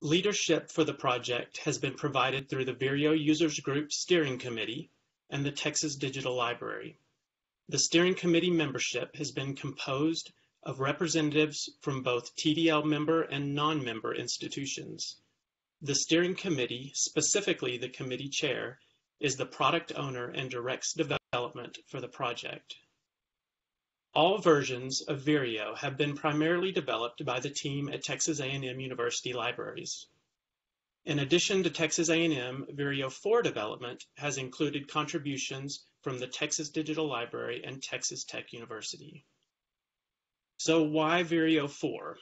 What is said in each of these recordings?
Leadership for the project has been provided through the Vireo Users Group Steering Committee and the Texas Digital Library. The Steering Committee membership has been composed of representatives from both TDL member and non-member institutions. The Steering Committee, specifically the committee chair, is the product owner and directs development for the project. All versions of Vireo have been primarily developed by the team at Texas A&M University Libraries. In addition to Texas A&M, Vireo 4 development has included contributions from the Texas Digital Library and Texas Tech University. So why Vireo 4?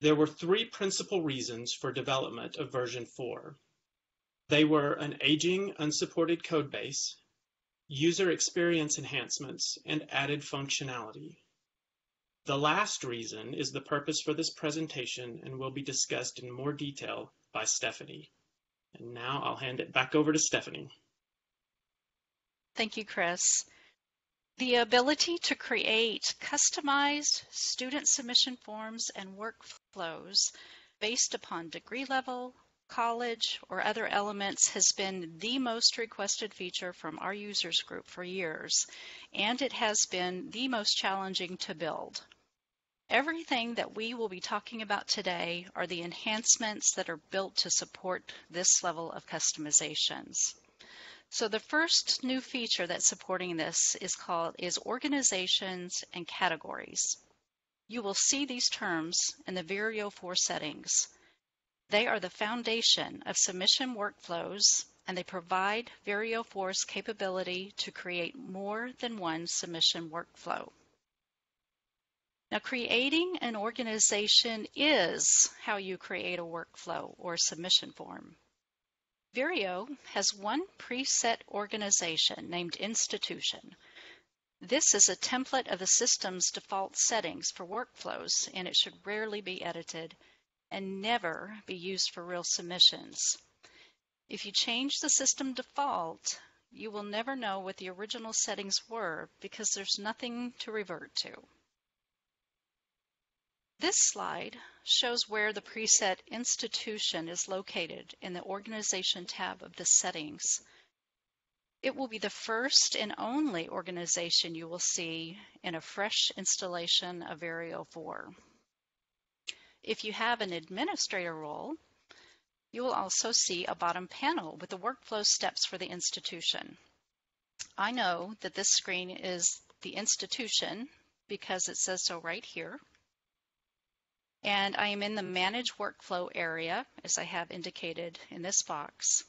There were three principal reasons for development of version 4. They were an aging, unsupported codebase, user experience enhancements, and added functionality. The last reason is the purpose for this presentation and will be discussed in more detail by Stephanie. And now I'll hand it back over to Stephanie. Thank you, Chris. The ability to create customized student submission forms and workflows based upon degree level, college, or other elements has been the most requested feature from our users group for years, and it has been the most challenging to build. Everything that we will be talking about today are the enhancements that are built to support this level of customizations. So the first new feature that's supporting this is organizations and categories. You will see these terms in the Vireo 4 settings. They are the foundation of submission workflows, and they provide Vireo 4's capability to create more than one submission workflow. Now, creating an organization is how you create a workflow or submission form. Vireo has one preset organization named Institution. This is a template of the system's default settings for workflows, and it should rarely be edited and never be used for real submissions. If you change the system default, you will never know what the original settings were because there's nothing to revert to. This slide shows where the preset Institution is located in the Organization tab of the settings. It will be the first and only organization you will see in a fresh installation of Vireo 4. If you have an administrator role, you will also see a bottom panel with the workflow steps for the institution. I know that this screen is the institution because it says so right here. And I am in the Manage Workflow area, as I have indicated in this box.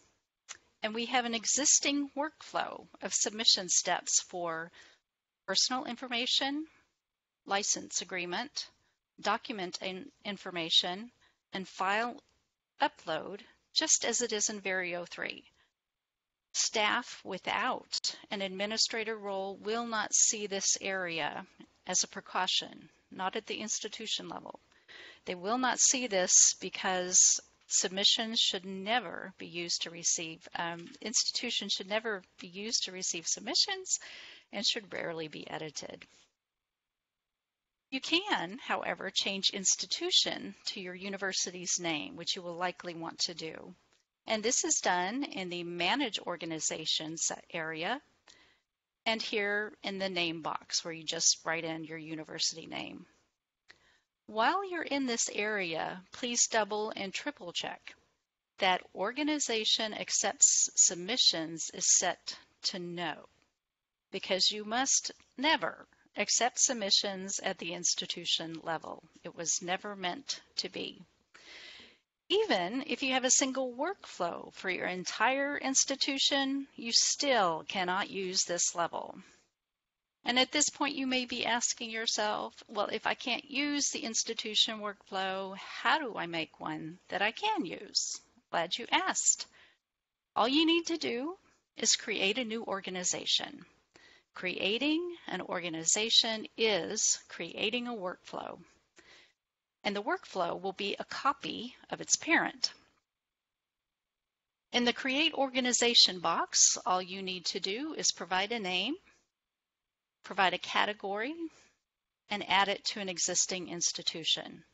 And we have an existing workflow of submission steps for personal information, license agreement, document information, and file upload, just as it is in Vireo 3. Staff without an administrator role will not see this area as a precaution, not at the institution level. They will not see this because submissions should never be used to receive, institutions should never be used to receive submissions and should rarely be edited. You can, however, change institution to your university's name, which you will likely want to do. And this is done in the Manage Organizations area and here in the name box where you just write in your university name. While you're in this area, please double and triple check that Organization Accepts Submissions is set to No, because you must never accept submissions at the institution level. It was never meant to be. Even if you have a single workflow for your entire institution, you still cannot use this level. And at this point, you may be asking yourself, well, if I can't use the institution workflow, how do I make one that I can use? Glad you asked. All you need to do is create a new organization. Creating an organization is creating a workflow. And the workflow will be a copy of its parent. In the Create Organization box, all you need to do is provide a name, provide a category, and add it to an existing institution.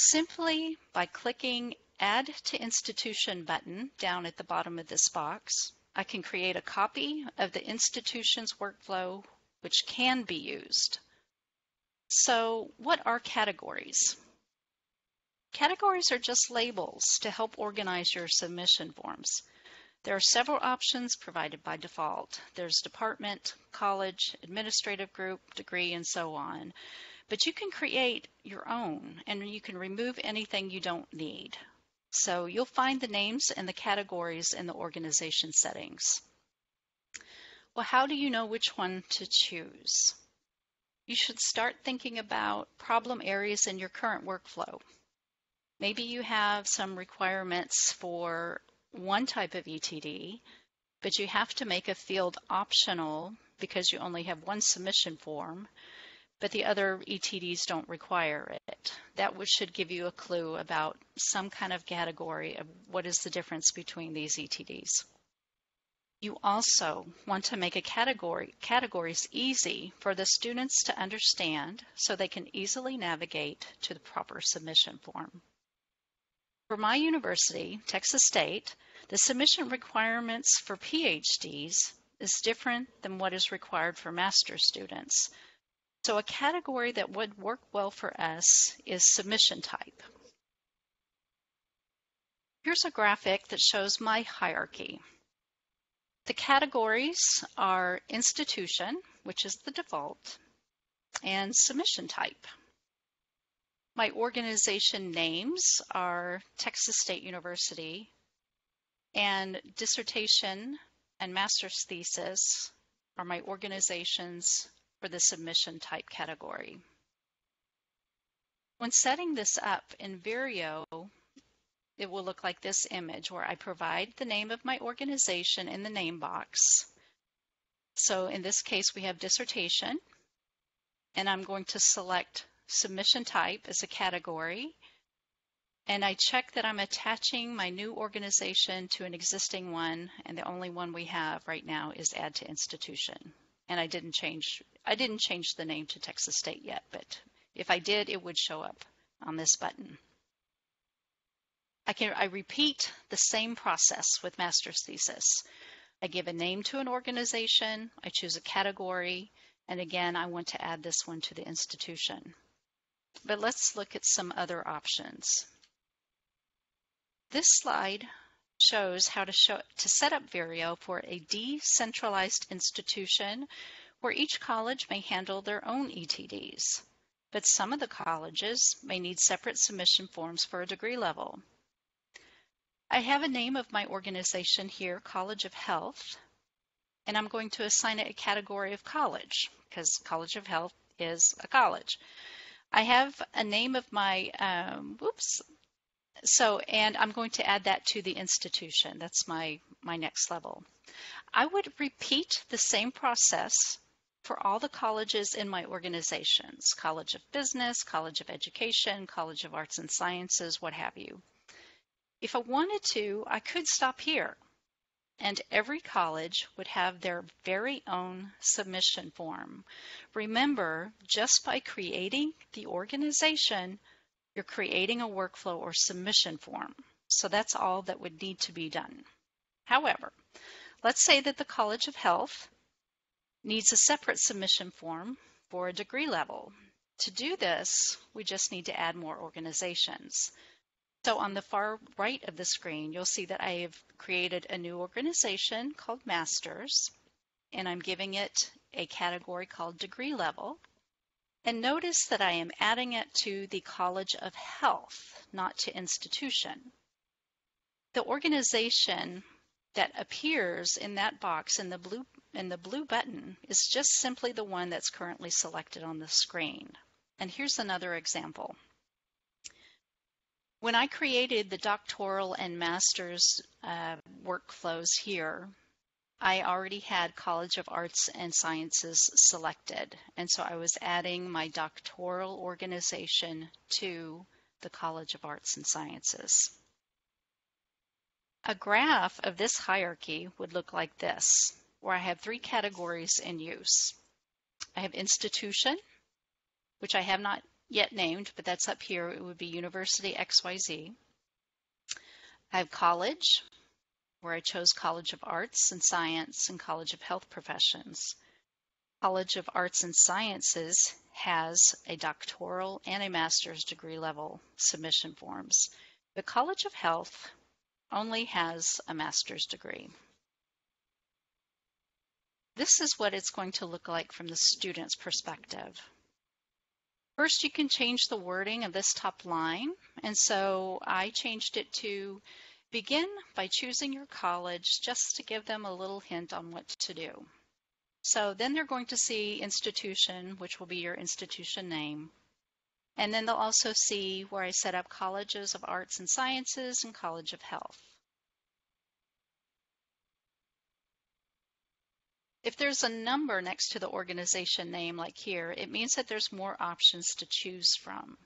Simply by clicking Add to Institution button down at the bottom of this box, I can create a copy of the institution's workflow which can be used. So, what are categories? Categories are just labels to help organize your submission forms. There are several options provided by default. There's department, college, administrative group, degree, and so on. But you can create your own, and you can remove anything you don't need. So you'll find the names and the categories in the organization settings. Well, how do you know which one to choose? You should start thinking about problem areas in your current workflow. Maybe you have some requirements for one type of ETD, but you have to make a field optional because you only have one submission form, but the other ETDs don't require it. That should give you a clue about some kind of category of what is the difference between these ETDs. You also want to make categories easy for the students to understand so they can easily navigate to the proper submission form. For my university, Texas State, the submission requirements for PhDs is different than what is required for master's students. So a category that would work well for us is submission type. Here's a graphic that shows my hierarchy. The categories are institution, which is the default, and submission type. My organization names are Texas State University, and dissertation and master's thesis are my organizations for the submission type category. When setting this up in Vireo, it will look like this image where I provide the name of my organization in the name box. So in this case, we have dissertation, and I'm going to select submission type as a category, and I check that I'm attaching my new organization to an existing one, and the only one we have right now is add to institution. And I didn't change the name to Texas State yet, but if I did, it would show up on this button. I repeat the same process with master's thesis. I give a name to an organization, I choose a category, and again, I want to add this one to the institution. But let's look at some other options. This slide shows how to set up Vireo for a decentralized institution where each college may handle their own ETDs, but some of the colleges may need separate submission forms for a degree level. I have a name of my organization here, College of Health, and I'm going to assign it a category of college because College of Health is a college. I have a name of my, and I'm going to add that to the institution. That's my next level. I would repeat the same process for all the colleges in my organizations, College of Business, College of Education, College of Arts and Sciences, what have you. If I wanted to, I could stop here, and every college would have their very own submission form. Remember, just by creating the organization, you're creating a workflow or submission form. So that's all that would need to be done. However, let's say that the College of Health needs a separate submission form for a degree level. To do this, we just need to add more organizations. So on the far right of the screen, you'll see that I have created a new organization called Masters, and I'm giving it a category called Degree Level. And notice that I am adding it to the College of Health, not to institution. The organization that appears in that box in the blue button is just simply the one that's currently selected on the screen. And here's another example. When I created the doctoral and master's workflows here, I already had College of Arts and Sciences selected, and so I was adding my doctoral organization to the College of Arts and Sciences. A graph of this hierarchy would look like this, where I have three categories in use. I have institution, which I have not yet named, but that's up here. It would be University XYZ. I have college, where I chose College of Arts and Science and College of Health Professions. College of Arts and Sciences has a doctoral and a master's degree level submission forms. The College of Health only has a master's degree. This is what it's going to look like from the student's perspective. First, you can change the wording of this top line, and so I changed it to begin by choosing your college just to give them a little hint on what to do. So then they're going to see institution, which will be your institution name. And then they'll also see where I set up Colleges of Arts and Sciences and College of Health. If there's a number next to the organization name like here, it means that there's more options to choose from.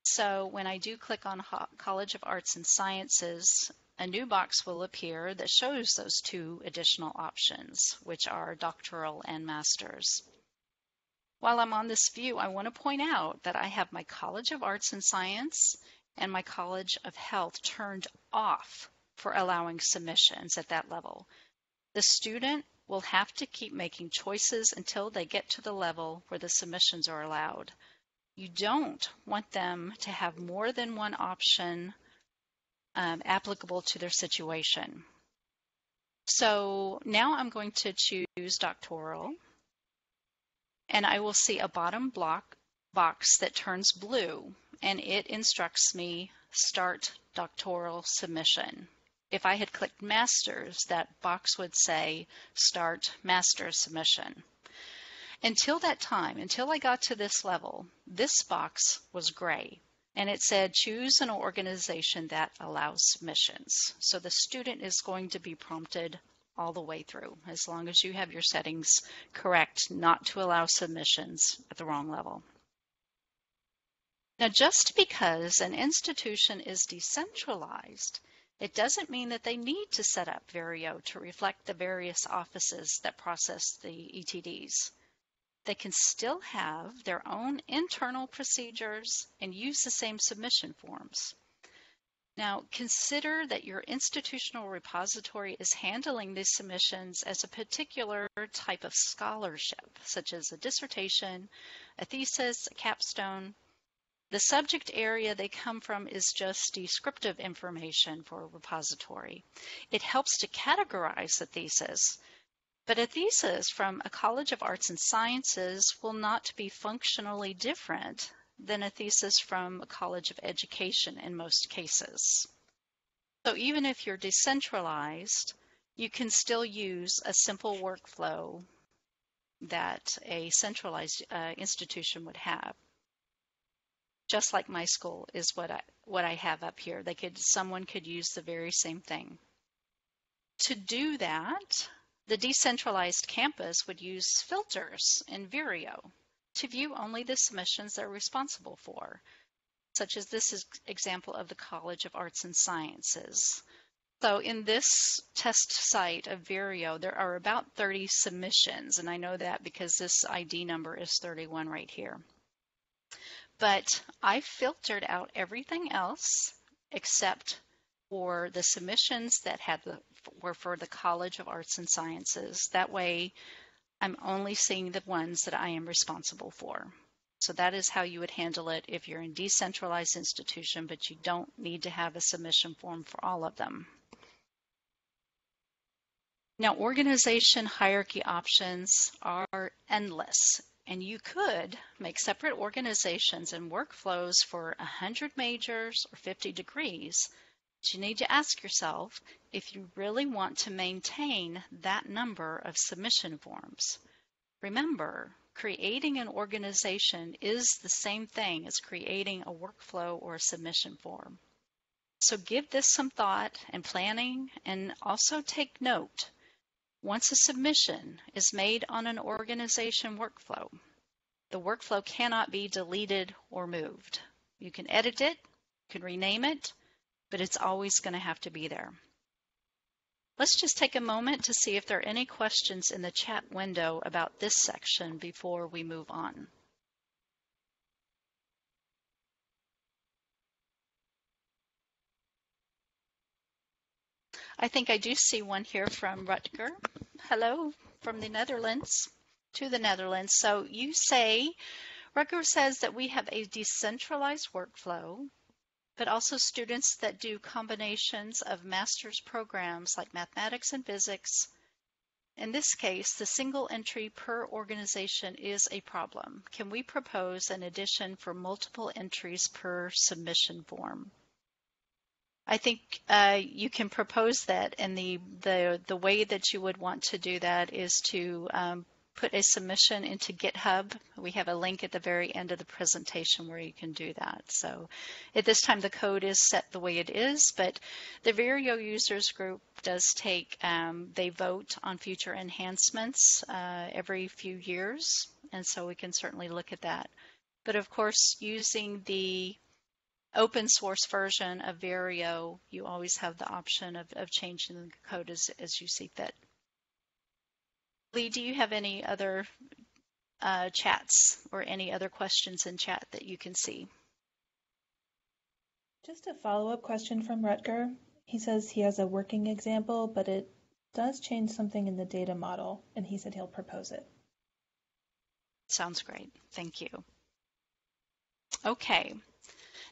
So when I do click on College of Arts and Sciences, a new box will appear that shows those two additional options, which are doctoral and master's. While I'm on this view, I want to point out that I have my College of Arts and Science and my College of Health turned off for allowing submissions at that level. The student will have to keep making choices until they get to the level where the submissions are allowed. You don't want them to have more than one option applicable to their situation. So now I'm going to choose doctoral, and I will see a bottom box that turns blue, and it instructs me start doctoral submission. If I had clicked master's, that box would say start master's submission. Until that time, until I got to this level, this box was gray, and it said choose an organization that allows submissions. So the student is going to be prompted all the way through, as long as you have your settings correct not to allow submissions at the wrong level. Now, just because an institution is decentralized, it doesn't mean that they need to set up Vireo to reflect the various offices that process the ETDs. They can still have their own internal procedures and use the same submission forms. Now, consider that your institutional repository is handling these submissions as a particular type of scholarship, such as a dissertation, a thesis, a capstone. The subject area they come from is just descriptive information for a repository. It helps to categorize the thesis, but a thesis from a College of Arts and Sciences will not be functionally different than a thesis from a College of Education in most cases. So even if you're decentralized, you can still use a simple workflow that a centralized institution would have. Just like my school is what I have up here. Someone could use the very same thing. To do that, the decentralized campus would use filters in Vireo to view only the submissions they're responsible for, such as this example of the College of Arts and Sciences. So in this test site of Vireo, there are about 30 submissions, and I know that because this ID number is 31 right here. But I filtered out everything else except for the submissions that were for the College of Arts and Sciences. That way, I'm only seeing the ones that I am responsible for. So that is how you would handle it if you're in a decentralized institution, but you don't need to have a submission form for all of them. Now, organization hierarchy options are endless, and you could make separate organizations and workflows for 100 majors or 50 degrees. But you need to ask yourself if you really want to maintain that number of submission forms. Remember, creating an organization is the same thing as creating a workflow or a submission form. So give this some thought and planning, and also take note. Once a submission is made on an organization workflow, the workflow cannot be deleted or moved. You can edit it, you can rename it, but it's always going to have to be there. Let's just take a moment to see if there are any questions in the chat window about this section before we move on. I think I do see one here from Rutger. Hello from the Netherlands, to the Netherlands. So you say, Rutger says that we have a decentralized workflow, but also students that do combinations of master's programs like mathematics and physics. In this case, the single entry per organization is a problem. Can we propose an addition for multiple entries per submission form? I think you can propose that, and the way that you would want to do that is to put a submission into GitHub. We have a link at the very end of the presentation where you can do that. So at this time, the code is set the way it is, but the Vireo users group does take, they vote on future enhancements every few years, and so we can certainly look at that. But of course, using the open source version of Vireo, you always have the option of changing the code as you see fit. Lee, do you have any other chats or any other questions in chat that you can see? Just a follow-up question from Rutger. He says he has a working example, but it does change something in the data model, and he said he'll propose it. Sounds great. Thank you. Okay.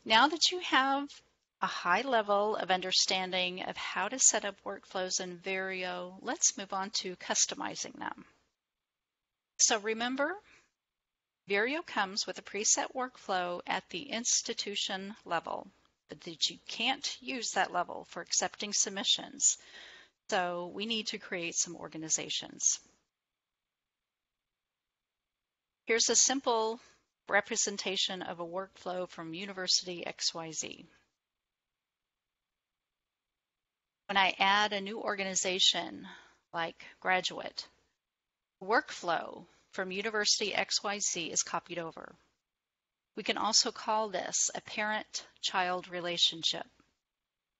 Now that you have a high level of understanding of how to set up workflows in Vireo, let's move on to customizing them. So remember, Vireo comes with a preset workflow at the institution level, but that you can't use that level for accepting submissions. So we need to create some organizations. Here's a simple representation of a workflow from University XYZ. When I add a new organization like Graduate, workflow from University XYZ is copied over. We can also call this a parent-child relationship.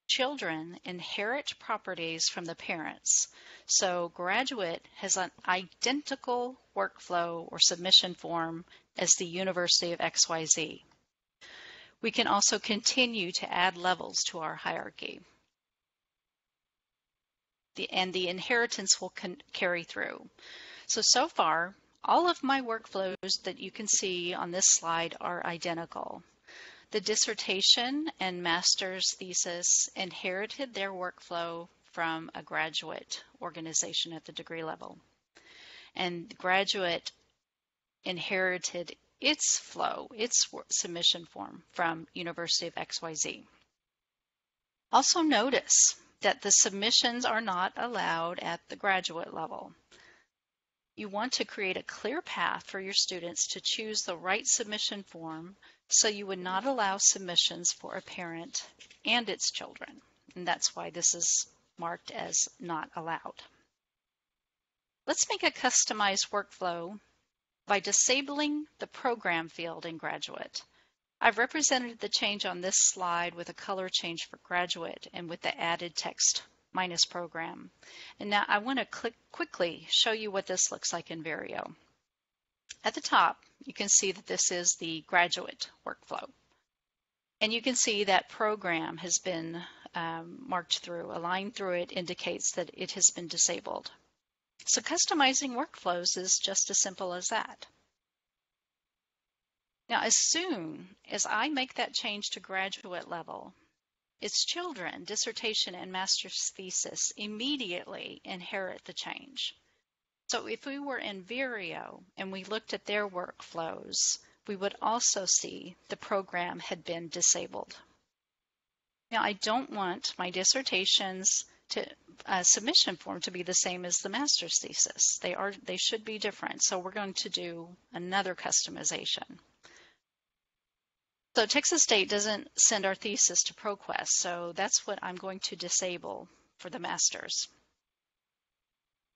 Children inherit properties from the parents, so Graduate has an identical workflow or submission form as the University of XYZ. We can also continue to add levels to our hierarchy. And the inheritance will carry through. So far, all of my workflows that you can see on this slide are identical. The dissertation and master's thesis inherited their workflow from a Graduate organization at the degree level. And Graduate inherited its flow, its submission form from University of XYZ. Also notice that the submissions are not allowed at the Graduate level. You want to create a clear path for your students to choose the right submission form, so you would not allow submissions for a parent and its children. And that's why this is marked as not allowed. Let's make a customized workflow by disabling the program field in Graduate. I've represented the change on this slide with a color change for Graduate and with the added text minus program. And now I want to quickly show you what this looks like in Vireo. At the top, you can see that this is the Graduate workflow. And you can see that program has been marked through. A line through it indicates that it has been disabled. So customizing workflows is just as simple as that. Now, as soon as I make that change to Graduate level, its children, dissertation and master's thesis, immediately inherit the change. So if we were in Vireo and we looked at their workflows, we would also see the program had been disabled. Now, I don't want my dissertations submission form to be the same as the master's thesis. They should be different. So we're going to do another customization. So Texas State doesn't send our thesis to ProQuest, so that's what I'm going to disable for the master's.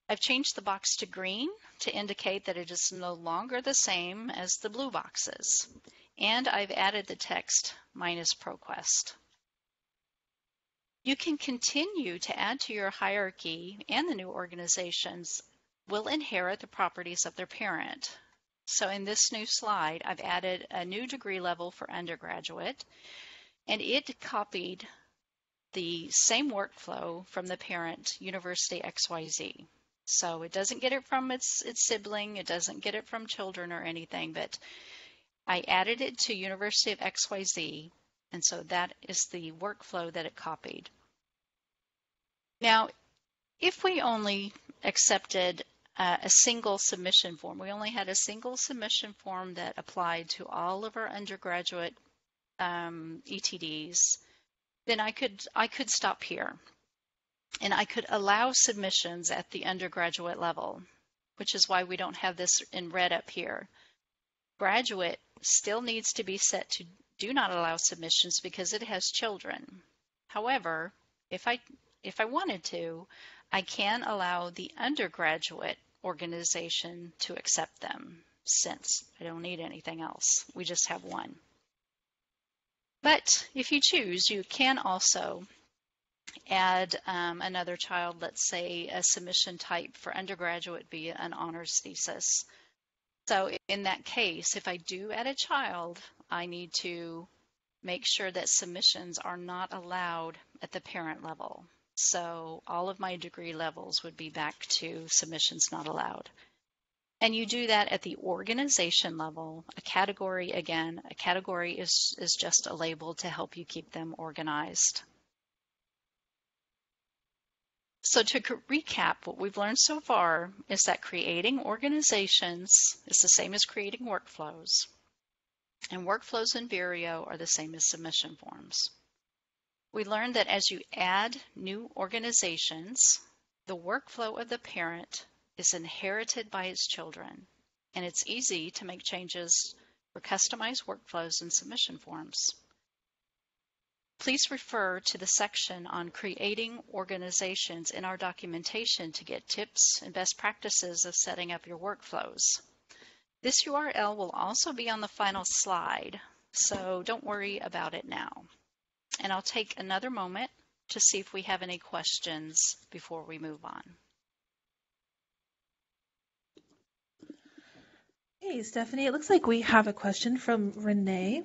I've changed the box to green to indicate that it is no longer the same as the blue boxes. And I've added the text minus ProQuest. You can continue to add to your hierarchy, and the new organizations will inherit the properties of their parent. So in this new slide, I've added a new degree level for undergraduate, and it copied the same workflow from the parent, University XYZ. So it doesn't get it from its sibling, it doesn't get it from children or anything, but I added it to University of XYZ, and so that is the workflow that it copied. Now, if we only accepted a single submission form, we only had a single submission form that applied to all of our undergraduate ETDs, then I could stop here, and I could allow submissions at the undergraduate level, which is why we don't have this in red up here. Graduate still needs to be set to do not allow submissions because it has children. However, if I wanted to, I can allow the undergraduate organization to accept them, since I don't need anything else. We just have one. But if you choose, you can also add another child, let's say a submission type for undergraduate via an honors thesis. So in that case, if I do add a child, I need to make sure that submissions are not allowed at the parent level. So all of my degree levels would be back to submissions not allowed. And you do that at the organization level. A category, again, a category is just a label to help you keep them organized. So to recap, what we've learned so far is that creating organizations is the same as creating workflows. And workflows in Vireo are the same as submission forms. We learned that as you add new organizations, the workflow of the parent is inherited by its children, and it's easy to make changes for customized workflows and submission forms. Please refer to the section on creating organizations in our documentation to get tips and best practices of setting up your workflows. This URL will also be on the final slide, so don't worry about it now. And I'll take another moment to see if we have any questions before we move on. Hey, Stephanie, it looks like we have a question from Renee.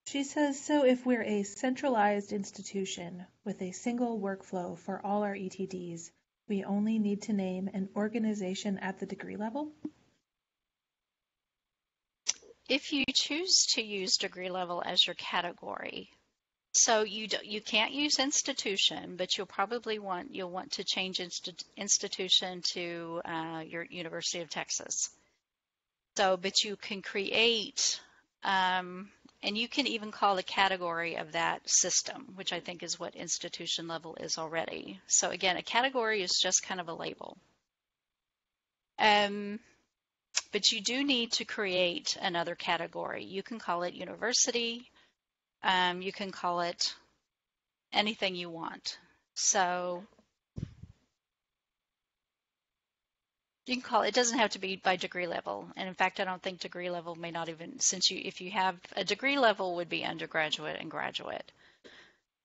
She says, so if we're a centralized institution with a single workflow for all our ETDs, we only need to name an organization at the degree level? If you choose to use degree level as your category, so you can't use institution, but you'll want to change institution to your University of Texas. So, but you can create, and you can even call a category of that system, which I think is what institution level is already. So again, a category is just kind of a label. But you do need to create another category. You can call it university. You can call it anything you want. So you can call it doesn't have to be by degree level. And in fact, I don't think degree level may not even, if you have a degree level would be undergraduate and graduate.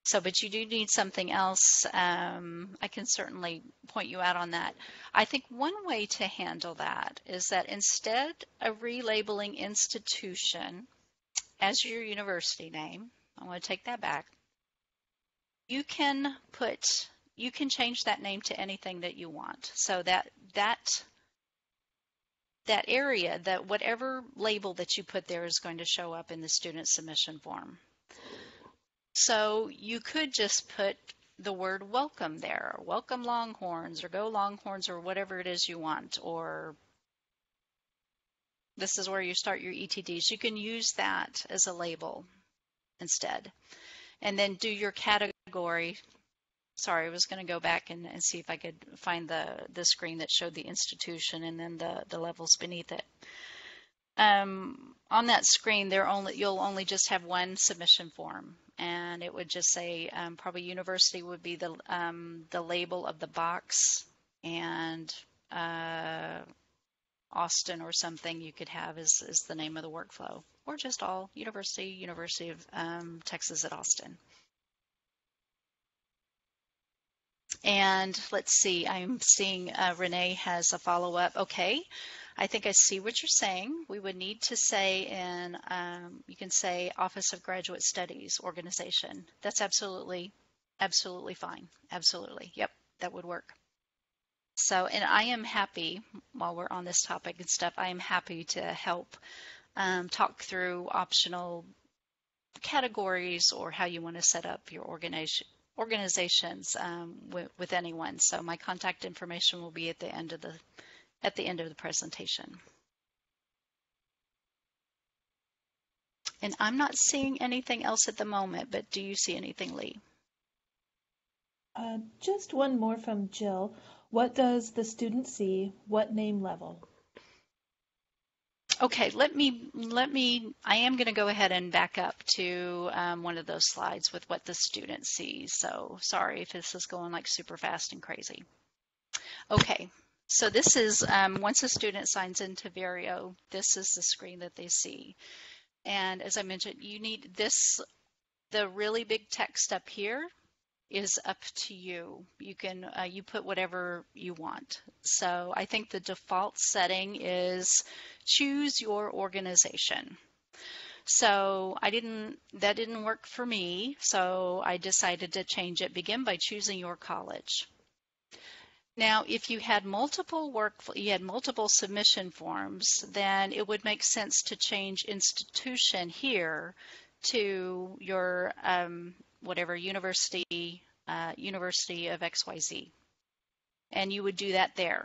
So, but you do need something else. I can certainly point you out on that. I think one way to handle that is that instead of relabeling institution as your university name, I want to take that back. You can change that name to anything that you want. So that area, that whatever label that you put there is going to show up in the student submission form. So you could just put the word welcome there, or welcome Longhorns, or go Longhorns, or whatever it is you want, or this is where you start your ETDs. You can use that as a label instead. And then do your category. Sorry, I was going to go back and see if I could find the screen that showed the institution and then the levels beneath it. On that screen, you'll only just have one submission form, and it would just say probably university would be the label of the box, and Austin or something you could have is the name of the workflow, or just all University of Texas at Austin. And let's see, I'm seeing Renee has a follow-up. Okay, I think I see what you're saying. We would need to say you can say Office of Graduate Studies organization. That's absolutely fine. Absolutely. Yep, that would work. So, and I am happy, while we're on this topic and stuff, I am happy to help talk through optional categories or how you want to set up your organizations with anyone. So my contact information will be at the end of the presentation. And I'm not seeing anything else at the moment, but do you see anything, Lee? Just one more from Jill. What does the student see? What name level? Okay, I am going to go ahead and back up to one of those slides with what the student sees. So sorry if this is going like super fast and crazy. Okay, so this is, once a student signs into Vireo, this is the screen that they see. And as I mentioned, you need this, the really big text up here is up to you. You can, you put whatever you want. So I think the default setting is choose your organization. So that didn't work for me. So I decided to change it. Begin by choosing your college. Now, if you had multiple submission forms, then it would make sense to change institution here to your whatever university of XYZ, and you would do that there.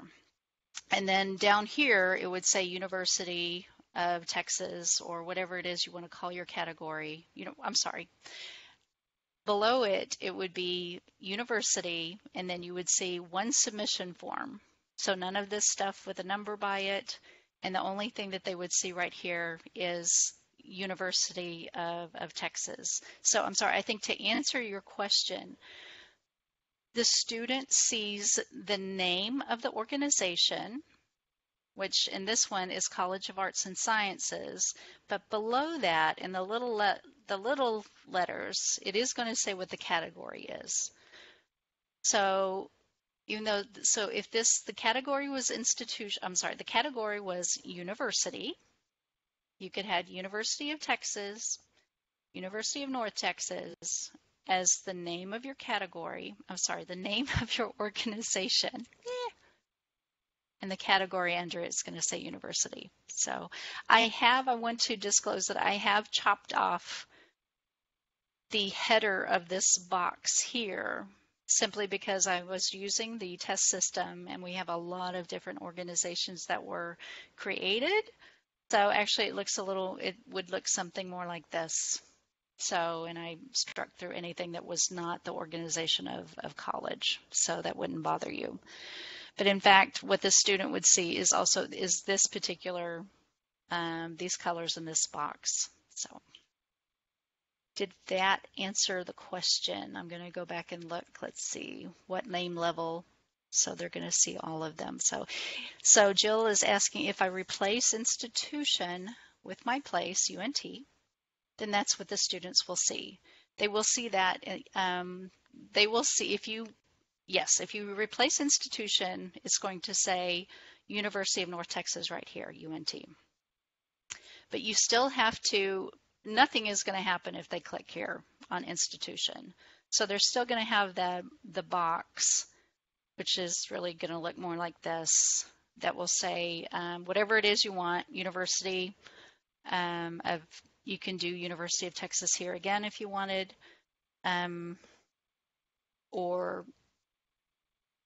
And then down here, it would say University of Texas or whatever it is you want to call your category. Below it, it would be university, and then you would see one submission form. So none of this stuff with a number by it, and the only thing that they would see right here is University of Texas. So I'm sorry, I think to answer your question, the student sees the name of the organization, which in this one is College of Arts and Sciences, but below that in the little letters, it is going to say what the category is. So if the category was the category was university, you could have University of Texas, University of North Texas as the name of your category, the name of your organization. And the category under it is going to say university. So I want to disclose that I have chopped off the header of this box here simply because I was using the test system and we have a lot of different organizations that were created. So actually it would look something more like this. So, and I struck through anything that was not the organization of college, so that wouldn't bother you. But in fact, what the student would see is this particular, these colors in this box. So did that answer the question? I'm going to go back and look. Let's see what name level. So they're going to see all of them. So Jill is asking if I replace institution with my place, UNT, then that's what the students will see. They will see that. They will see if you replace institution, it's going to say University of North Texas right here, UNT. But you still have to, nothing is going to happen if they click here on institution. So they're still going to have the box, which is really going to look more like this, that will say whatever it is you want, University you can do University of Texas here again if you wanted, or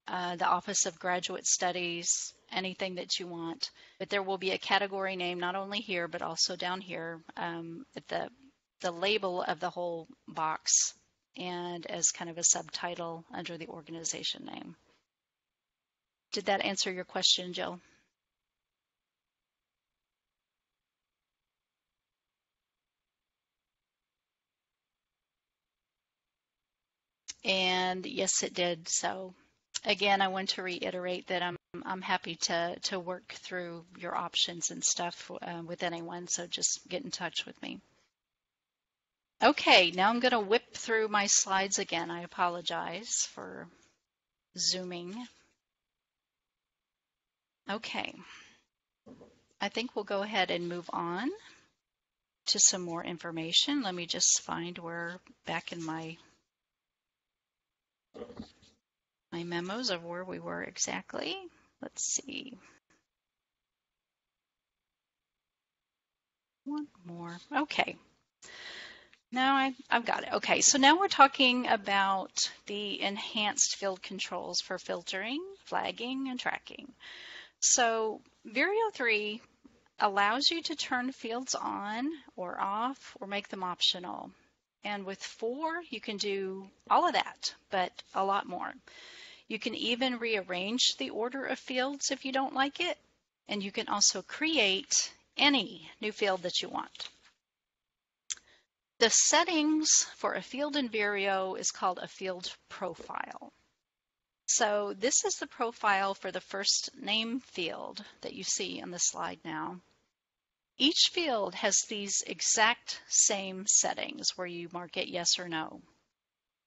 the Office of Graduate Studies, anything that you want. But there will be a category name not only here, but also down here at the label of the whole box and as kind of a subtitle under the organization name. Did that answer your question, Jill? And yes, it did. So again, I want to reiterate that I'm happy to work through your options and stuff with anyone. So just get in touch with me. Okay, now I'm going to whip through my slides again. I apologize for zooming. Okay. I think we'll go ahead and move on to some more information. Let me just find where back in my memos of where we were exactly. Let's see. One more. Okay. Now I've got it. Okay, so now we're talking about the enhanced field controls for filtering, flagging, and tracking. So Vireo 3 allows you to turn fields on or off or make them optional. And with 4, you can do all of that, but a lot more. You can even rearrange the order of fields if you don't like it, and you can also create any new field that you want. The settings for a field in Vireo is called a field profile. So this is the profile for the first name field that you see on the slide now. Each field has these exact same settings where you mark it yes or no.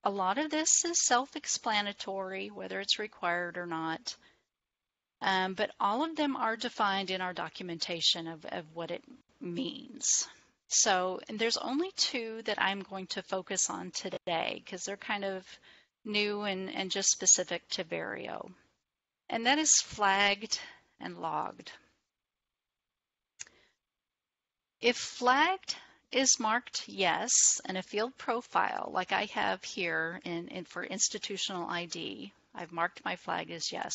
A lot of this is self-explanatory, whether it's required or not, but all of them are defined in our documentation of what it means. So and there's only 2 that I'm going to focus on today because they're kind of new and just specific to Vireo. And that is flagged and logged. If flagged is marked yes in a field profile, like I have here in for institutional ID, I've marked my flag as yes.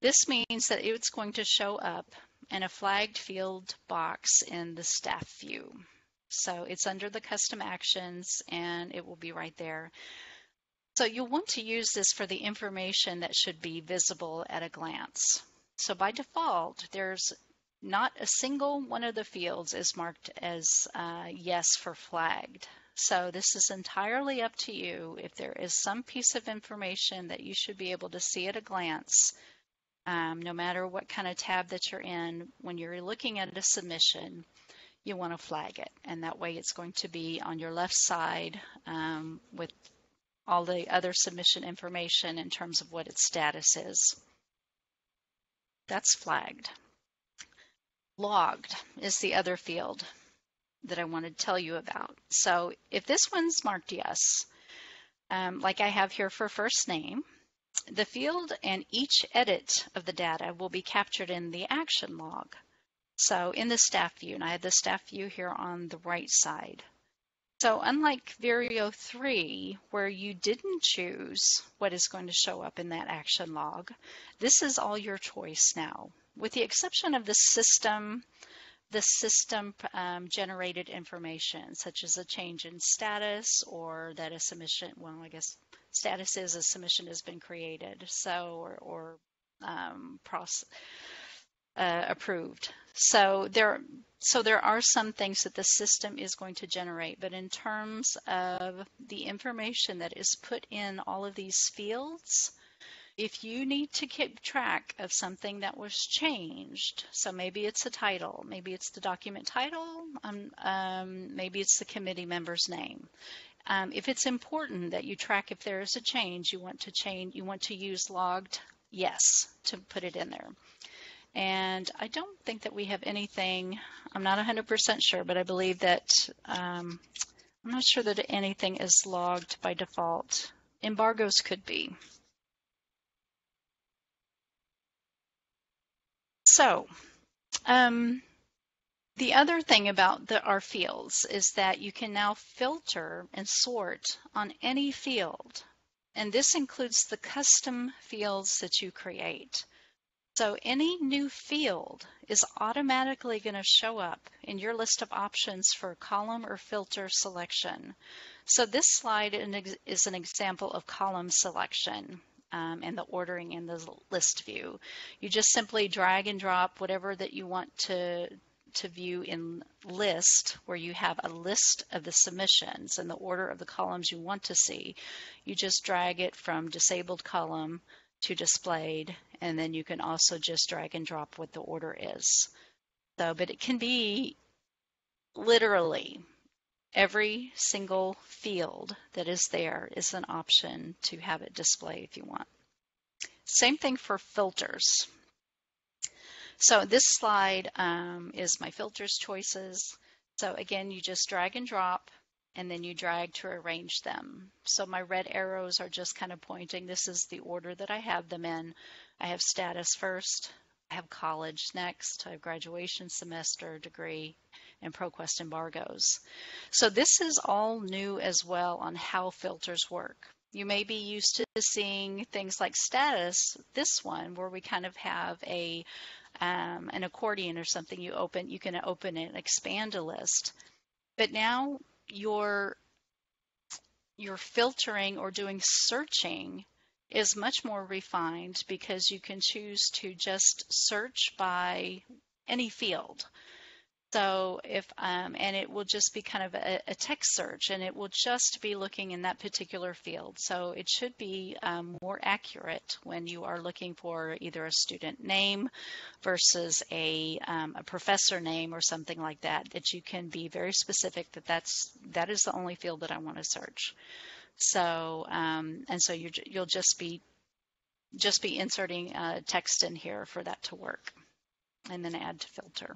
This means that it's going to show up in a flagged field box in the staff view. So it's under the custom actions and it will be right there. So you'll want to use this for the information that should be visible at a glance. So by default, there's not a single one of the fields is marked as yes for flagged. So this is entirely up to you. If there is some piece of information that you should be able to see at a glance, no matter what kind of tab that you're in, when you're looking at a submission, you want to flag it. And that way it's going to be on your left side with all the other submission information in terms of what its status is. That's flagged. Logged is the other field that I want to tell you about. So if this one's marked yes, like I have here for first name, the field and each edit of the data will be captured in the action log. So in the staff view, and I have the staff view here on the right side. So unlike Vireo 3, where you didn't choose what is going to show up in that action log, this is all your choice now, with the exception of the system generated information, such as a change in status or that a submission, well, I guess status is a submission has been created, so or approved. So there are some things that the system is going to generate, but in terms of the information that is put in all of these fields, if you need to keep track of something that was changed, so maybe it's a title, maybe it's the document title, maybe it's the committee member's name. If it's important that you track if there is a change, you want to use logged yes to put it in there. And I don't think that we have anything, I'm not 100% sure, but I believe that, I'm not sure that anything is logged by default. Embargoes could be. So, the other thing about our fields is that you can now filter and sort on any field. And this includes the custom fields that you create. So any new field is automatically going to show up in your list of options for column or filter selection. So this slide is an example of column selection and the ordering in the list view. You just simply drag and drop whatever that you want to view in list, where you have a list of the submissions and the order of the columns you want to see. You just drag it from disabled column to displayed, and then you can also just drag and drop what the order is. So, but it can be literally every single field that is there is an option to have it display if you want. Same thing for filters. So this slide is my filters choices. So again, you just drag and drop, and then you drag to arrange them. So my red arrows are just kind of pointing, this is the order that I have them in. I have status first, I have college next, I have graduation, semester, degree, and ProQuest embargoes. So this is all new as well on how filters work. You may be used to seeing things like status, this one, where we kind of have an accordion or something. You can open it and expand a list. But now your filtering or doing searching is much more refined because you can choose to just search by any field. So and it will just be kind of a text search, and it will just be looking in that particular field. So it should be more accurate when you are looking for either a student name versus a professor name or something like that, that you can be very specific that is the only field that I want to search. So and so you'll just be inserting text in here for that to work, and then add to filter.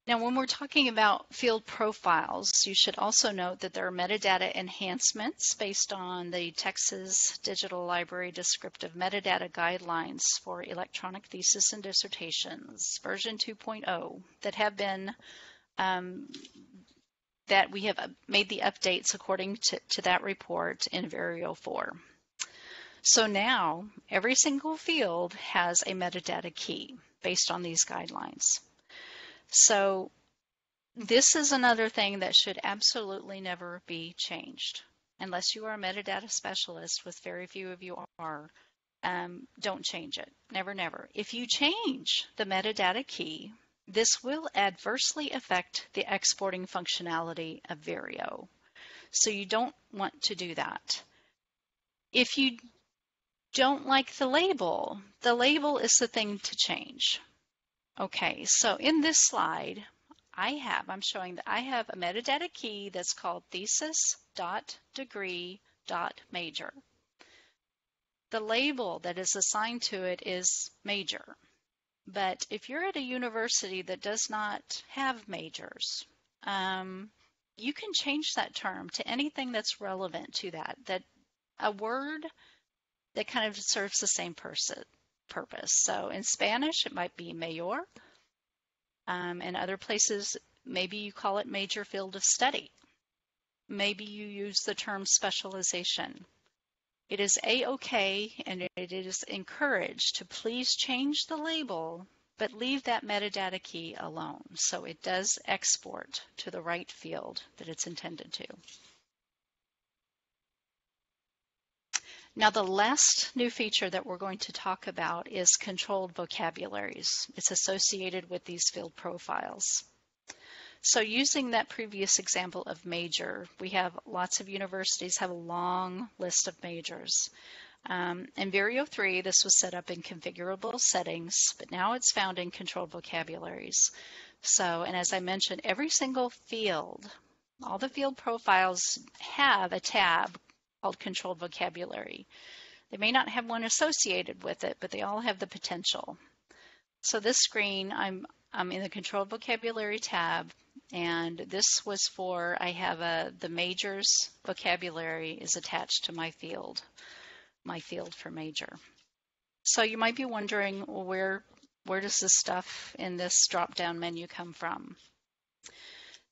Now, when we're talking about field profiles, you should also note that there are metadata enhancements based on the Texas Digital Library Descriptive Metadata Guidelines for Electronic Thesis and Dissertations, version 2.0, that have been that we have made the updates according to that report in Vireo 4. So now every single field has a metadata key based on these guidelines. So this is another thing that should absolutely never be changed. Unless you are a metadata specialist, which very few of you are, don't change it. Never, never. If you change the metadata key, this will adversely affect the exporting functionality of Vireo. So you don't want to do that. If you don't like the label is the thing to change. Okay, so in this slide, I'm showing that I have a metadata key that's called thesis.degree.major. The label that is assigned to it is major. But if you're at a university that does not have majors, you can change that term to anything that's relevant to that a word that kind of serves the same purpose. So in Spanish, it might be mayor. In other places, maybe you call it major field of study. Maybe you use the term specialization. It is A-OK, and it is encouraged to please change the label, but leave that metadata key alone, so it does export to the right field that it's intended to. Now, the last new feature that we're going to talk about is controlled vocabularies. It's associated with these field profiles. So using that previous example of major, we have lots of universities have a long list of majors. In Vireo 3, this was set up in configurable settings, but now it's found in controlled vocabularies. So, and as I mentioned, every single field, all the field profiles have a tab called controlled vocabulary. They may not have one associated with it, but they all have the potential. So this screen, I'm in the controlled vocabulary tab, and this was for, I have the majors vocabulary is attached to my field for major. So you might be wondering, well, where does this stuff in this drop-down menu come from?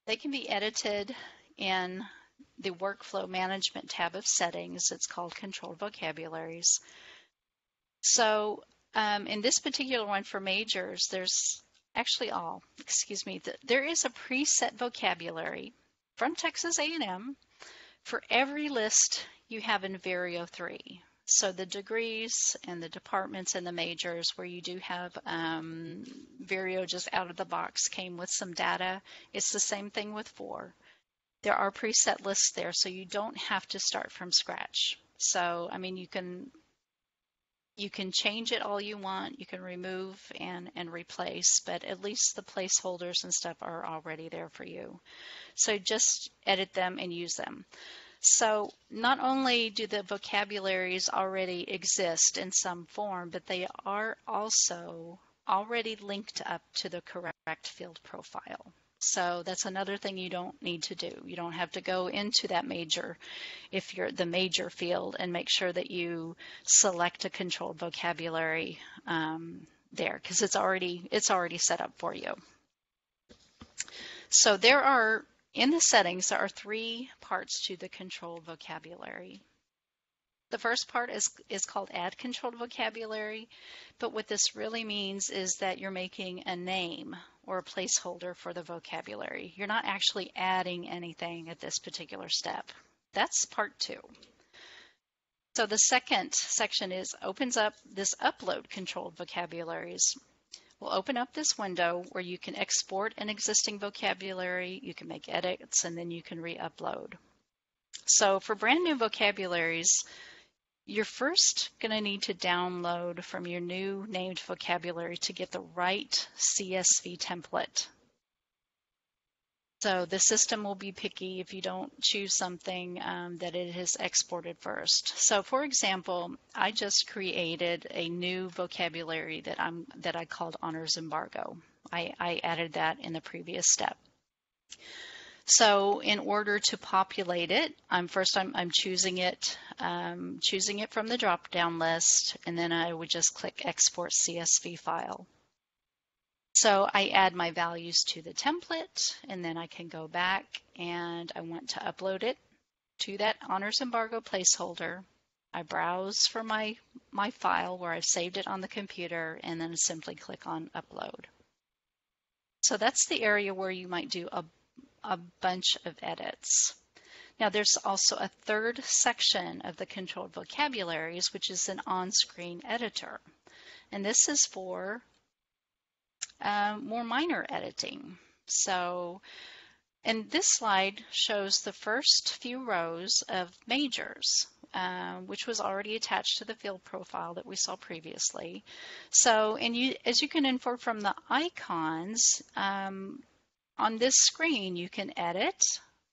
They can be edited in the workflow management tab of settings. It's called controlled vocabularies. So in this particular one for majors, there's actually there is a preset vocabulary from Texas A&M for every list you have in Vireo 3. So the degrees and the departments and the majors where you do have Vireo just out of the box came with some data. It's the same thing with 4. There are preset lists there, so you don't have to start from scratch. So, I mean, you can change it all you want. You can remove and replace, but at least the placeholders and stuff are already there for you. So just edit them and use them. So not only do the vocabularies already exist in some form, but they are also already linked up to the correct field profile. So that's another thing you don't need to do. You don't have to go into that major, if you're the major field, and make sure that you select a controlled vocabulary there, because it's already set up for you. So in the settings, there are 3 parts to the controlled vocabulary. The first part is called Add Controlled Vocabulary, but what this really means is that you're making a name or a placeholder for the vocabulary. You're not actually adding anything at this particular step. That's part 2. So the second section opens up this Upload Controlled Vocabularies. We'll open up this window where you can export an existing vocabulary, you can make edits, and then you can re-upload. So for brand new vocabularies, you're first going to need to download from your new named vocabulary to get the right CSV template. So the system will be picky if you don't choose something that it has exported first. So for example, I just created a new vocabulary that I called Honors Embargo. I added that in the previous step. So in order to populate it, I'm choosing it from the drop-down list, and then I would just click Export CSV File. So I add my values to the template, and then I can go back and I want to upload it to that Honors Embargo placeholder. I browse for my file where I've saved it on the computer, and then simply click on Upload. So that's the area where you might do a bunch of edits. Now there's also a third section of the controlled vocabularies, which is an on-screen editor. And this is for more minor editing. So, and this slide shows the first few rows of majors, which was already attached to the field profile that we saw previously. So, as you can infer from the icons, on this screen, you can edit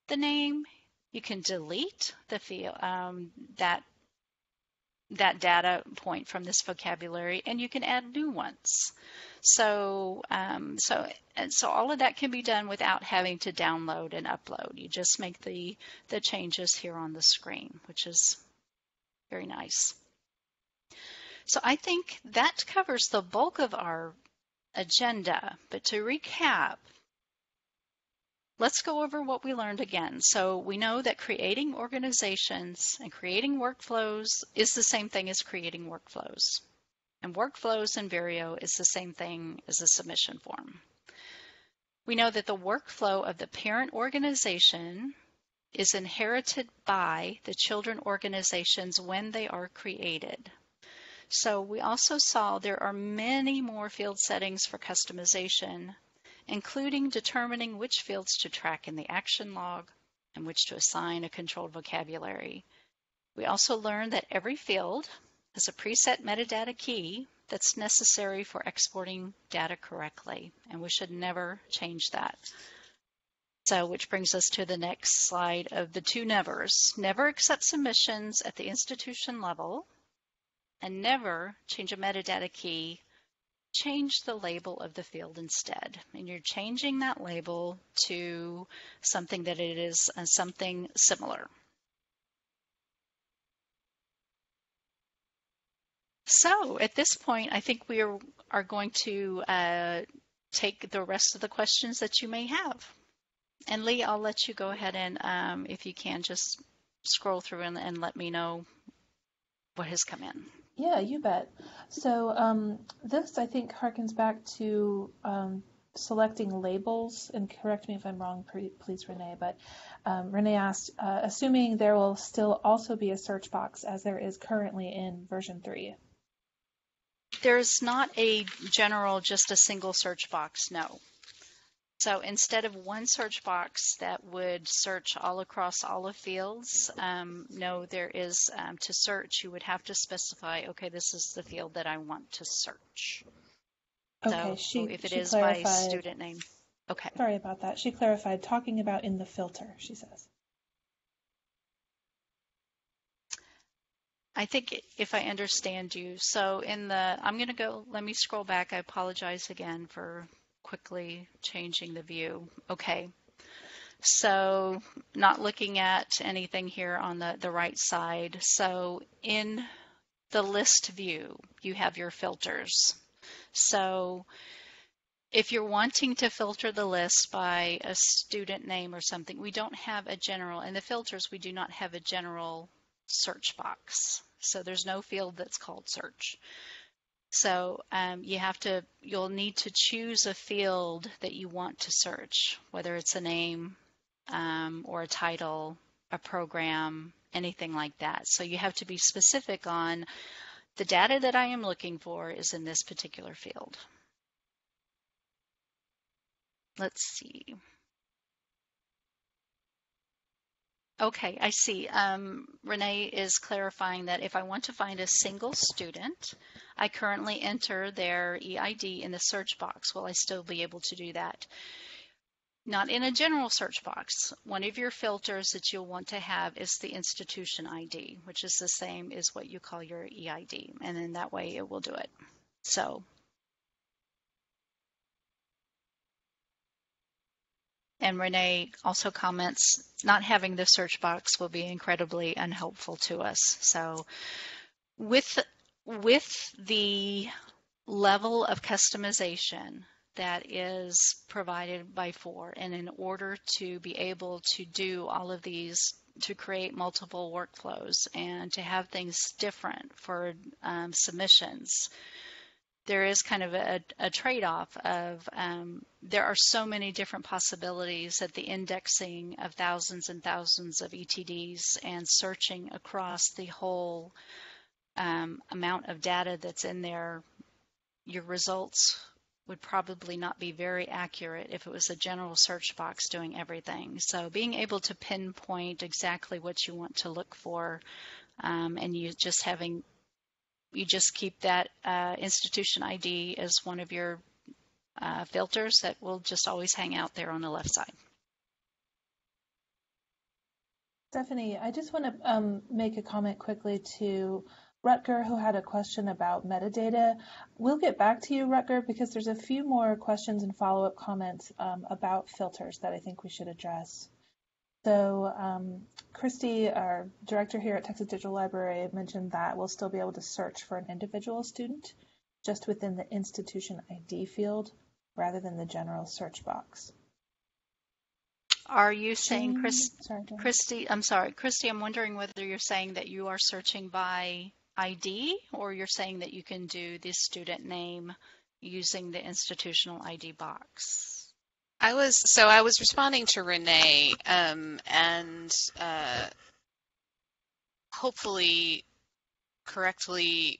the name, you can delete the field, that data point from this vocabulary, and you can add new ones. So all of that can be done without having to download and upload. You just make the changes here on the screen, which is very nice. So I think that covers the bulk of our agenda. But to recap, let's go over what we learned again. So we know that creating organizations and creating workflows is the same thing as creating workflows. And workflows in Vireo is the same thing as a submission form. We know that the workflow of the parent organization is inherited by the children organizations when they are created. So we also saw there are many more field settings for customization, including determining which fields to track in the action log and which to assign a controlled vocabulary. We also learned that every field has a preset metadata key that's necessary for exporting data correctly, and we should never change that. So, which brings us to the next slide of the 2 nevers. Never accept submissions at the institution level, and never change a metadata key. Change the label of the field instead. And you're changing that label to something that it is something similar. So at this point, I think we are going to take the rest of the questions that you may have. And Lee, I'll let you go ahead and, if you can, just scroll through and let me know what has come in. Yeah, you bet. So this, I think, harkens back to selecting labels, and correct me if I'm wrong, please, Renee, but Renee asked, assuming there will still also be a search box as there is currently in version 3. There's not a general, just a single search box, no. So instead of one search box that would search all across all the fields, no, there is, to search, you would have to specify, okay, this is the field that I want to search. Okay, so if it is by student name. Okay. Sorry about that. She clarified, talking about in the filter, she says. I think if I understand you, so I'm going to go, let me scroll back. I apologize again for quickly changing the view. Okay. So not looking at anything here on the right side. So in the list view, you have your filters. So if you're wanting to filter the list by a student name or something, we don't have a general, in the filters, we do not have a general search box. So there's no field that's called search. So you'll need to choose a field that you want to search, whether it's a name or a title, a program, anything like that. So you have to be specific on the data that I am looking for is in this particular field. Let's see. Okay, I see. Renee is clarifying that if I want to find a single student, I currently enter their EID in the search box. Will I still be able to do that? Not in a general search box. One of your filters that you'll want to have is the institution ID, which is the same as what you call your EID, and then that way it will do it. So, and Renee also comments, not having the search box will be incredibly unhelpful to us. So with the level of customization that is provided by FOR, and in order to be able to do all of these, to create multiple workflows and to have things different for submissions, there is kind of a trade-off of there are so many different possibilities that the indexing of thousands and thousands of ETDs and searching across the whole amount of data that's in there, your results would probably not be very accurate if it was a general search box doing everything. So being able to pinpoint exactly what you want to look for, and you just keep that institution ID as one of your filters that will just always hang out there on the left side. Stephanie, I just want to make a comment quickly to Rutger, who had a question about metadata. We'll get back to you, Rutger, because there's a few more questions and follow-up comments about filters that I think we should address. So Christy, our director here at Texas Digital Library, mentioned that we'll still be able to search for an individual student just within the institution ID field rather than the general search box. Are you saying, Christy, I'm wondering whether you're saying that you are searching by ID, or you're saying that you can do the student name using the institutional ID box? I was responding to Renee and hopefully correctly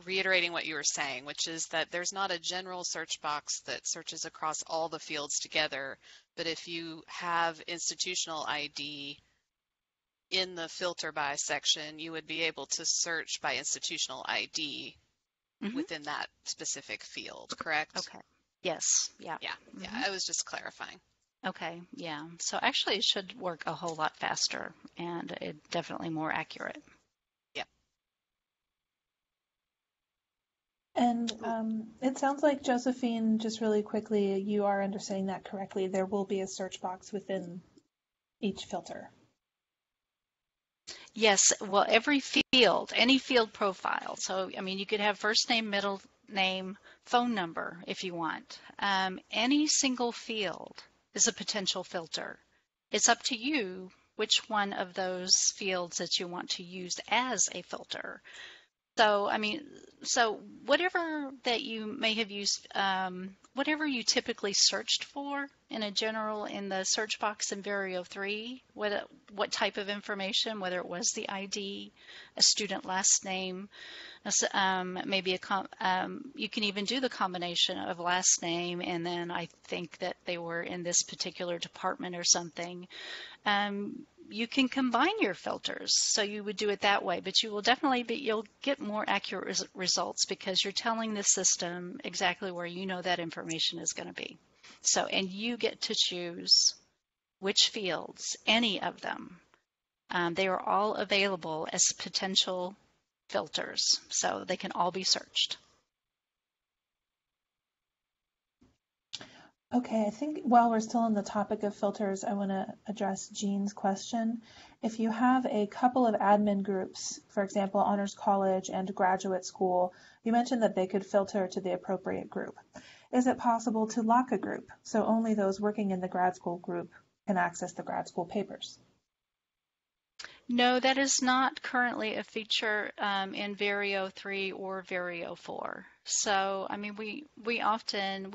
reiterating what you were saying, which is that there's not a general search box that searches across all the fields together, but if you have institutional ID in the filter by section, you would be able to search by institutional ID within that specific field, correct? Okay. Yes. Yeah. Yeah. Yeah. I was just clarifying. Okay. Yeah. So actually it should work a whole lot faster and definitely more accurate. Yeah. And it sounds like, Josephine, just really quickly, you are understanding that correctly. There will be a search box within each filter. Yes, well, every field, any field profile. So, I mean, you could have first name, middle name, phone number if you want. Any single field is a potential filter. It's up to you which one of those fields that you want to use as a filter. So, I mean, so whatever that you may have used, whatever you typically searched for in the search box in Vireo 3, what type of information, whether it was the ID, a student last name, maybe you can even do the combination of last name and then I think that they were in this particular department or something. You can combine your filters, so you would do it that way, but you'll get more accurate results because you're telling the system exactly where you know that information is going to be. So, and you get to choose which fields, any of them, They are all available as potential filters, so they can all be searched. Okay, I think while we're still on the topic of filters, I want to address Jean's question. If you have a couple of admin groups, for example, Honors College and Graduate School, you mentioned that they could filter to the appropriate group. Is it possible to lock a group so only those working in the grad school group can access the grad school papers? No, that is not currently a feature in Vireo 3 or Vireo 4. So, I mean, we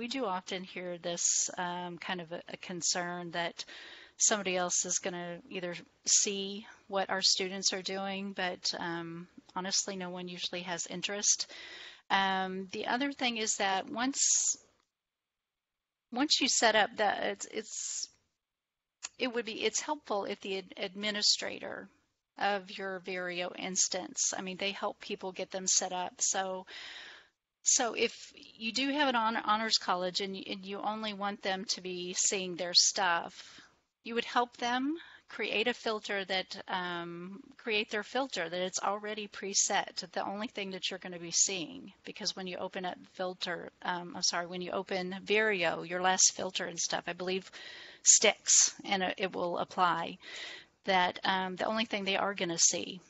do often hear this kind of a concern that somebody else is going to either see what our students are doing, but honestly, no one usually has interest. The other thing is that once you set up that, it's helpful if the administrator of your Vireo instance, I mean, they help people get them set up. So if you do have an honors college and you only want them to be seeing their stuff, you would help them create a filter that create their filter that it's already preset. The only thing that you're going to be seeing, because when you open up when you open Vireo, your last filter and stuff, I believe, sticks and it will apply. That the only thing they are going to see,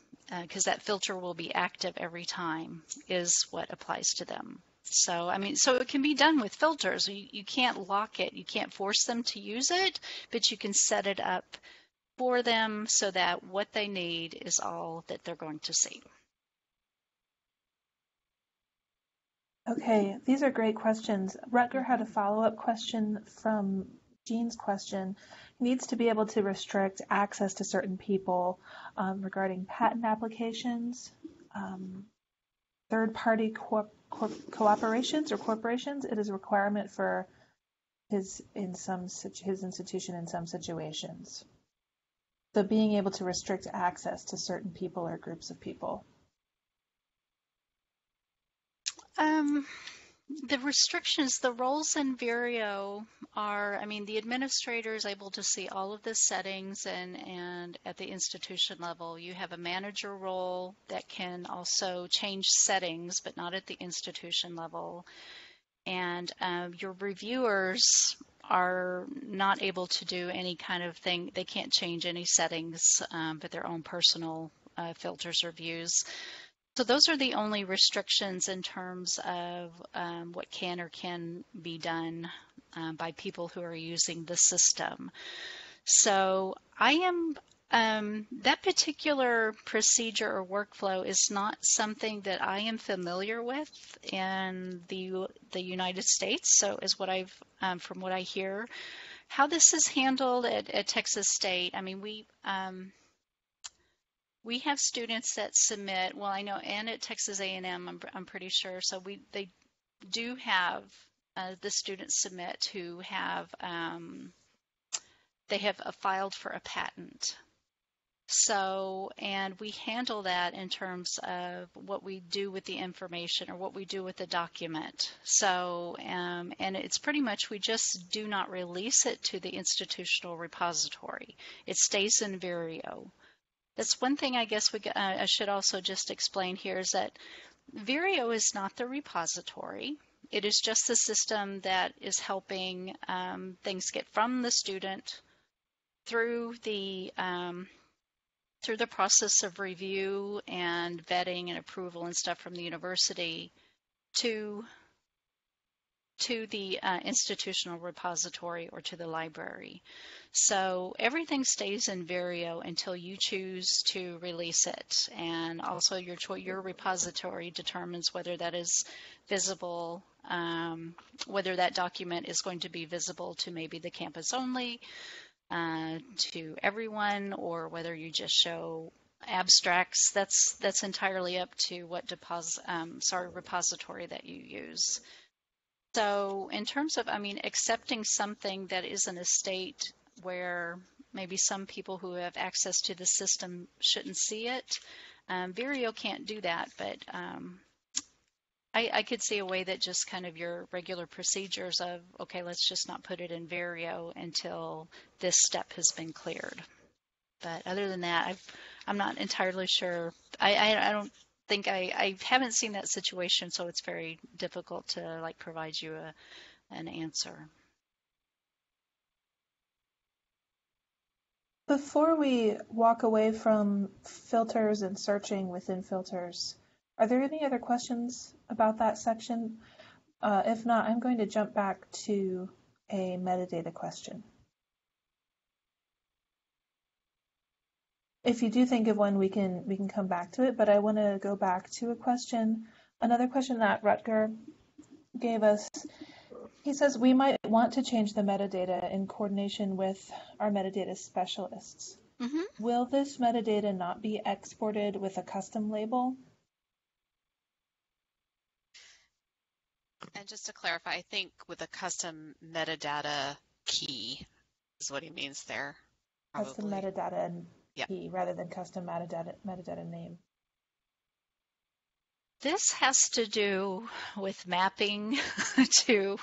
because that filter will be active every time, is what applies to them. So, I mean, so it can be done with filters. You can't lock it. You can't force them to use it, but you can set it up for them so that what they need is all that they're going to see. Okay, these are great questions. Rutger had a follow-up question from Jean's question. He needs to be able to restrict access to certain people regarding patent applications, third-party cooperations or corporations. It is a requirement for his institution in some situations. So being able to restrict access to certain people or groups of people. The restrictions, the roles in Vireo are, I mean, the administrator is able to see all of the settings and at the institution level. You have a manager role that can also change settings, but not at the institution level. And your reviewers are not able to do any kind of thing. They can't change any settings but their own personal filters or views. So those are the only restrictions in terms of what can or can be done by people who are using the system. So I am, that particular procedure or workflow is not something that I am familiar with in the United States. So is what I've, from what I hear, how this is handled at Texas State. I mean, we have students that submit, well, I know, and at Texas A&M, I'm pretty sure. So they do have the students submit who have, they have filed for a patent. So, and we handle that in terms of what we do with the information or what we do with the document. So, and it's pretty much, we just do not release it to the institutional repository. It stays in Vireo. That's one thing I guess I should also just explain here is that Vireo is not the repository. It is just the system that is helping things get from the student through the process of review and vetting and approval and stuff from the university to the institutional repository or to the library. So everything stays in Vireo until you choose to release it. And also your repository determines whether that is visible, whether that document is going to be visible to maybe the campus only, to everyone, or whether you just show abstracts. That's entirely up to what repository that you use. So in terms of, I mean, accepting something that is in a state where maybe some people who have access to the system shouldn't see it, Vireo can't do that, but I could see a way that just kind of your regular procedures of, okay, let's just not put it in Vireo until this step has been cleared. But other than that, I'm not entirely sure. I don't think I haven't seen that situation, so it's very difficult to like provide you an answer. Before we walk away from filters and searching within filters, are there any other questions about that section? If not, I'm going to jump back to a metadata question. If you do think of one, we can come back to it, but I want to go back to a question, another question that Rutger gave us. He says we might want to change the metadata in coordination with our metadata specialists. Mm-hmm. Will this metadata not be exported with a custom label? And just to clarify, I think with a custom metadata key is what he means there. Probably. Custom metadata key Yep. rather than custom metadata name. This has to do with mapping to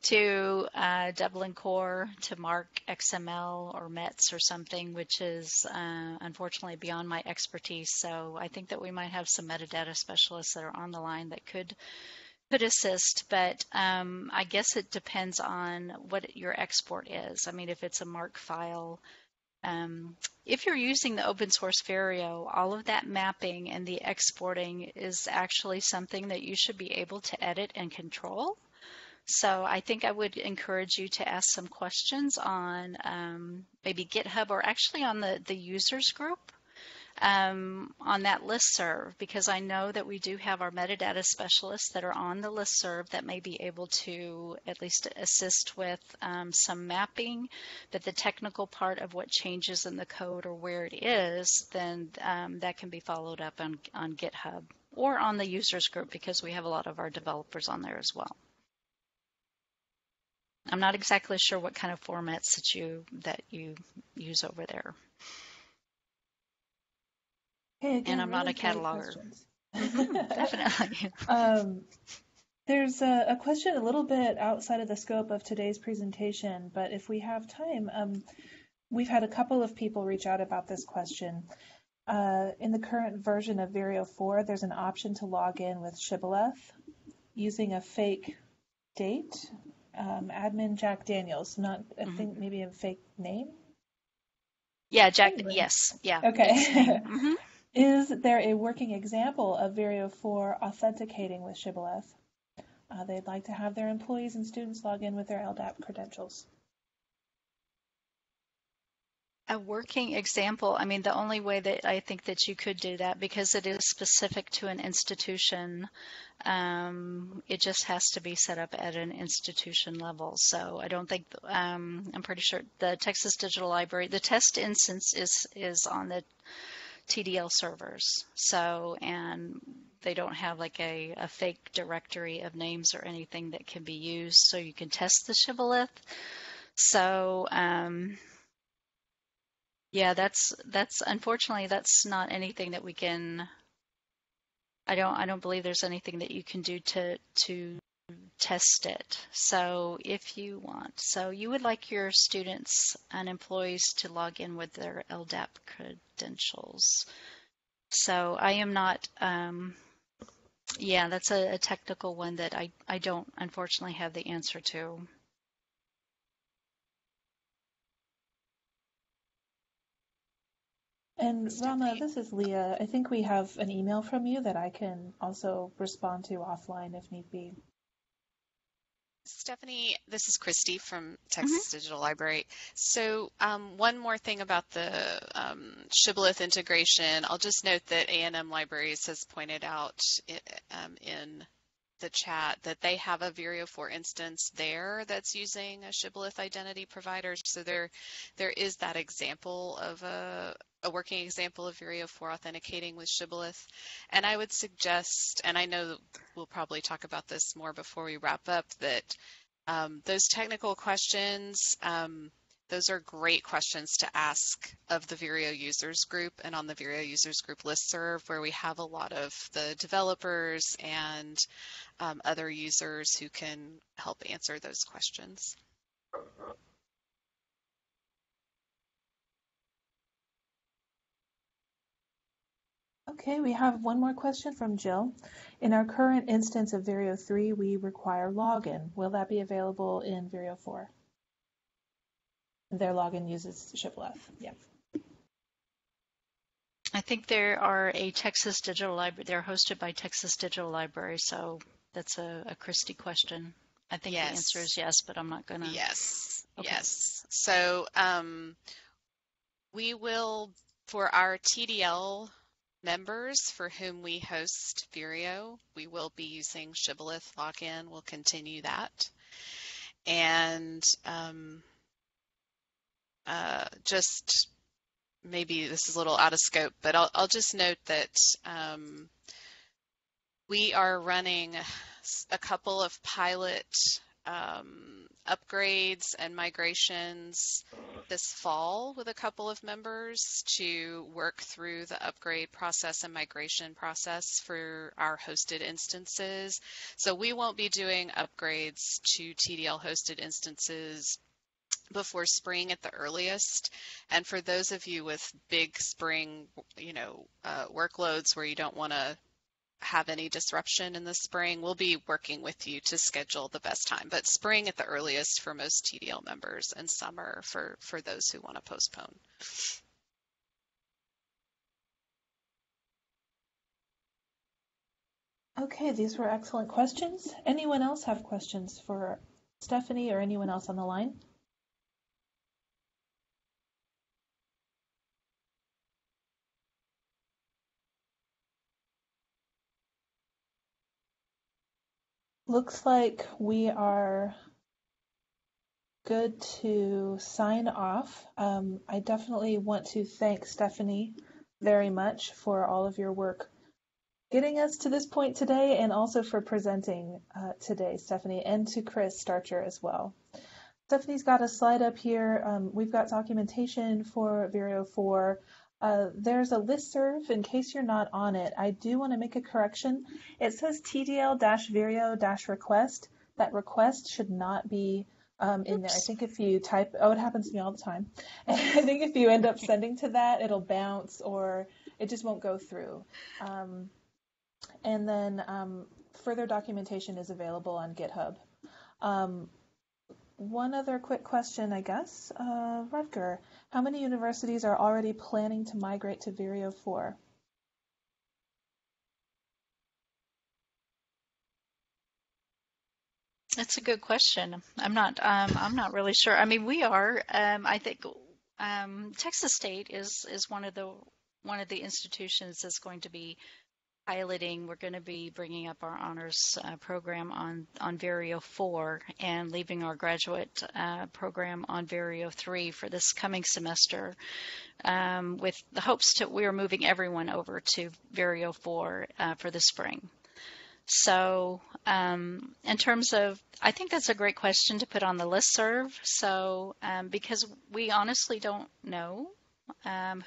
Dublin Core to Mark XML or METS or something, which is unfortunately beyond my expertise. So I think that we might have some metadata specialists that are on the line that could assist, but I guess it depends on what your export is. I mean, if it's a Mark file, if you're using the open source Vireo, all of that mapping and the exporting is actually something that you should be able to edit and control. So I think I would encourage you to ask some questions on maybe GitHub or actually on the users group on that listserv, because I know that we do have our metadata specialists that are on the listserv that may be able to at least assist with some mapping, but the technical part of what changes in the code or where it is, then that can be followed up on GitHub or on the users group, because we have a lot of our developers on there as well. I'm not exactly sure what kind of formats that you use over there. Hey, again, And I'm really not a cataloger. Definitely. There's a question a little bit outside of the scope of today's presentation, but if we have time, we've had a couple of people reach out about this question. In the current version of Vireo 4, there's an option to log in with Shibboleth using a fake date. Admin Jack Daniels, not, I think maybe a fake name? Yeah, Jack, Anyway. Yes, yeah. Okay. Is there a working example of Vireo 4 authenticating with Shibboleth? They'd like to have their employees and students log in with their LDAP credentials. A working example, I mean, the only way that I think that you could do that, because it is specific to an institution, it just has to be set up at an institution level. So I don't think, I'm pretty sure the Texas Digital Library, the test instance is on the TDL servers. So, and they don't have like a fake directory of names or anything that can be used, so you can test the Shibboleth. So, yeah, that's unfortunately that's not anything that we can. I don't believe there's anything that you can do to test it. So if you want, so you would like your students and employees to log in with their LDAP credentials. So I am not. Yeah, that's a technical one that I don't unfortunately have the answer to. And Rama, this is Leah. I think we have an email from you that I can also respond to offline if need be. Stephanie, this is Christy from Texas Digital Library. So one more thing about the Shibboleth integration. I'll just note that A&M Libraries has pointed out in the chat that they have a Vireo 4 instance there that's using a Shibboleth identity provider. So there is that example of a working example of Vireo 4 authenticating with Shibboleth. And I would suggest, and I know we'll probably talk about this more before we wrap up, that those technical questions, those are great questions to ask of the Vireo users group and on the Vireo users group listserv, where we have a lot of the developers and other users who can help answer those questions. Okay, we have one more question from Jill. In our current instance of Vireo 3, we require login. Will that be available in Vireo 4? Their login uses Shibboleth. Yeah. I think there are a Texas Digital Library. They're hosted by Texas Digital Library, so that's a Christy question. I think the answer is yes, but I'm not gonna. Yes. Okay. Yes. So we will, for our TDL members for whom we host Vireo, we will be using Shibboleth login. We'll continue that. And just maybe this is a little out of scope, but I'll just note that we are running a couple of pilot upgrades and migrations this fall with a couple of members to work through the upgrade process and migration process for our hosted instances. So we won't be doing upgrades to TDL hosted instances before spring at the earliest. And for those of you with big spring, workloads where you don't want to have any disruption in the spring, we'll be working with you to schedule the best time. But spring at the earliest for most TDL members, and summer for those who want to postpone. Okay, these were excellent questions. Anyone else have questions for Stephanie or anyone else on the line? Looks like we are good to sign off. I definitely want to thank Stephanie very much for all of your work getting us to this point today, and also for presenting today, Stephanie, and to Chris Starcher as well. Stephanie's got a slide up here. We've got documentation for Vireo 4. There's a listserv in case you're not on it. I do want to make a correction. It says TDL-Vireo-request. That request should not be in there. I think if you type, it happens to me all the time. I think if you end up sending to that, it'll bounce or it just won't go through. And then further documentation is available on GitHub. One other quick question, I guess. Rutger, how many universities are already planning to migrate to Vireo 4? That's a good question. I'm not really sure. I mean, we are. I think Texas State is one of the institutions that's going to be piloting. We're going to be bringing up our honors program on Vireo 4 and leaving our graduate program on Vireo 3 for this coming semester, with the hopes that we are moving everyone over to Vireo 4 for the spring. So in terms of, I think that's a great question to put on the listserv. So because we honestly don't know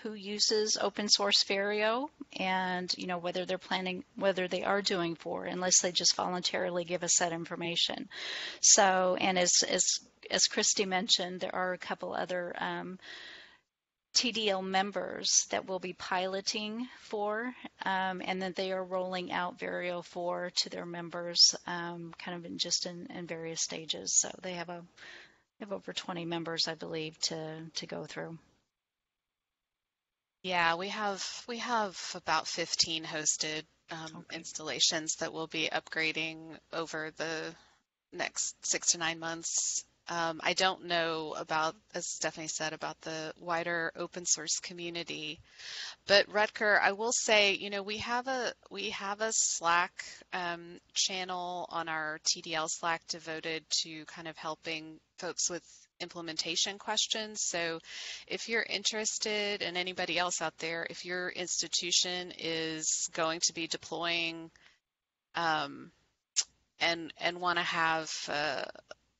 who uses open source Vireo, and whether they are doing 4, unless they just voluntarily give us that information. So, and as Christy mentioned, there are a couple other TDL members that will be piloting 4, and then they are rolling out Vireo 4 to their members, kind of in various stages. So they have over 20 members, I believe, to go through. Yeah, we have about 15 hosted installations that we'll be upgrading over the next 6 to 9 months. I don't know about, as Stephanie said, about the wider open source community, but Rutger, I will say, we have a Slack channel on our TDL Slack devoted to kind of helping folks with implementation questions. So if you're interested, and anybody else out there, if your institution is going to be deploying and want to have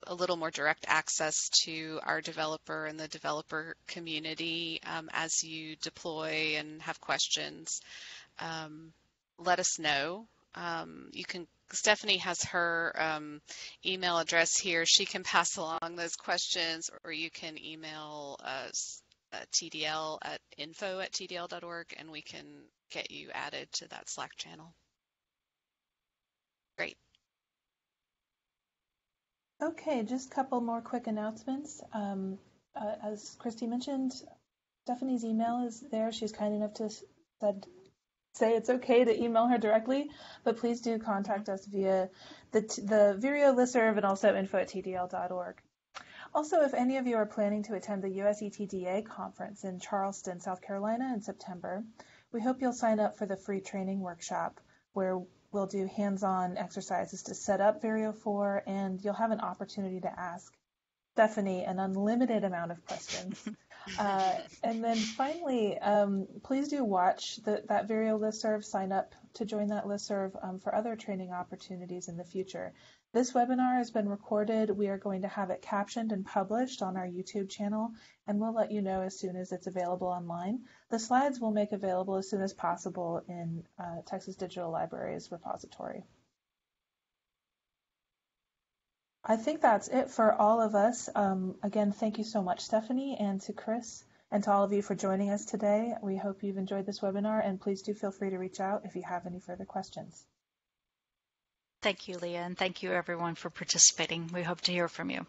a little more direct access to our developer and the developer community as you deploy and have questions, let us know. Stephanie has her email address here. She can pass along those questions, or you can email TDL at info@tdl.org, and we can get you added to that Slack channel. Great. Okay, just a couple more quick announcements. As Christy mentioned, Stephanie's email is there. She's kind enough to say it's okay to email her directly, but please do contact us via the Vireo listserv and also info@tdl.org. Also, if any of you are planning to attend the US ETDA conference in Charleston, South Carolina in September, we hope you'll sign up for the free training workshop where we'll do hands-on exercises to set up Vireo 4, and you'll have an opportunity to ask Stephanie an unlimited amount of questions. And then finally, please do watch that Vireo listserv, sign up to join that listserv for other training opportunities in the future. This webinar has been recorded. We are going to have it captioned and published on our YouTube channel, and we'll let you know as soon as it's available online. The slides we'll make available as soon as possible in Texas Digital Library's repository. I think that's it for all of us. Again, thank you so much, Stephanie, and to Chris, and to all of you for joining us today. We hope you've enjoyed this webinar, and please do feel free to reach out if you have any further questions. Thank you, Leah, and thank you everyone for participating. We hope to hear from you.